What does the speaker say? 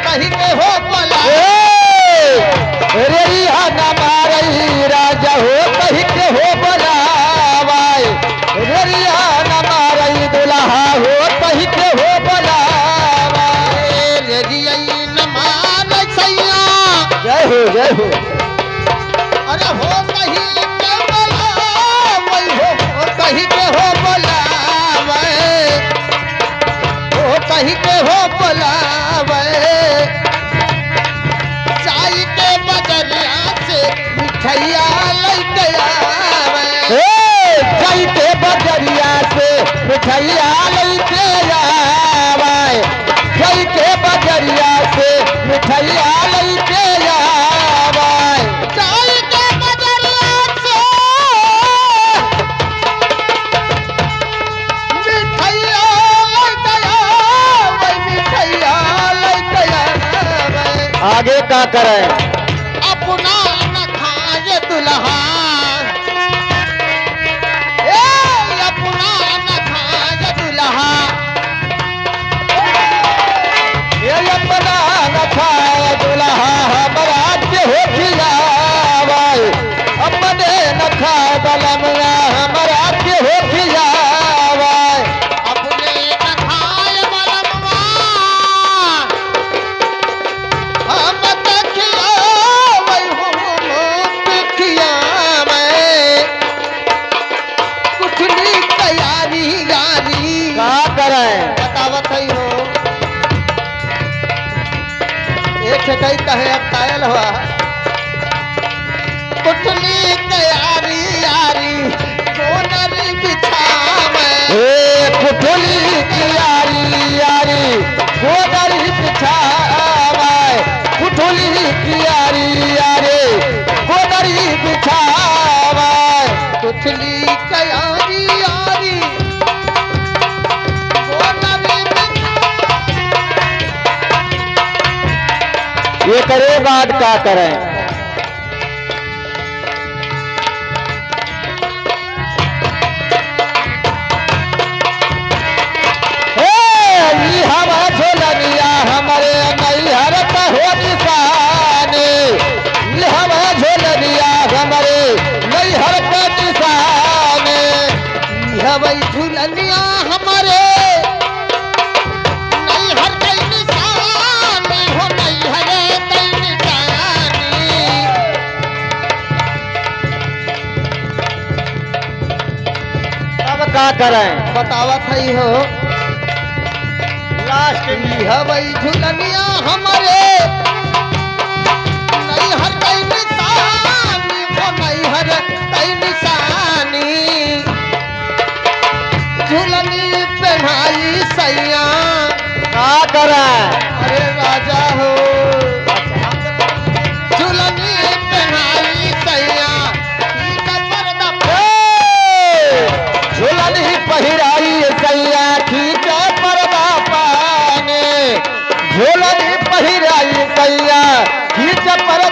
कही के हो बोला रे न मारई राजा हो कही के हो बोलावाय रे न मारई दुल्हा हो कही के हो बोलावाय रे न मार सैया जय हो जय हो अरे हो कही के बोला वही हो कही के हो बोला हो कही के हो बोला चाय के बजरिया से मिठैया लेके आवे चाय के बजरिया से मिठैया लेके आवे चाय के बजरिया से मिठैया लेके आवे चाय के बजरिया से मिठैया लेके आवे मिठैया लेके आवे आगे का करें अपना न खाए दुल्हा अपना न खाए दुल्हा ये अपना न खाए दुल्हा हमारा के हो खिलावाय अपने न खाए बलमना हमारा के हो खिलावाय अपने न खाए बलमवा हम खियावै हो खियावै कुठली तैयारी यारी का करें बतावत है हो एक कई कहे अब कायल हुआ कुठली तैयारी यारी कोनरी बिछावे कुठली की यारी यारी गोदरी बिछावाय कुठली की यारी यारी गोदरी बिछावाय कुठली तैयारी यारी कोनरी ये करे बाद का करें हम झोलनिया हमारे नैहर का हो निशाने हम झोलनिया हमारे नैहर का निशाने हवई झुलनिया हमारे नैहर के निशानी हो नैहर के निशानी अब का करें बतावत है हो लास्ट हवई झुलनिया हमारे नैहर के निशानी हो नैहर के निशानी झुलनी पहनाई सैया का करें अरे राजा हो झुलनी पहनाई सैया ठीक पर्दा झुलनी पहिराई सैया ठीक पर्दा पाने झुलनी पहिराई सैया ठीक पर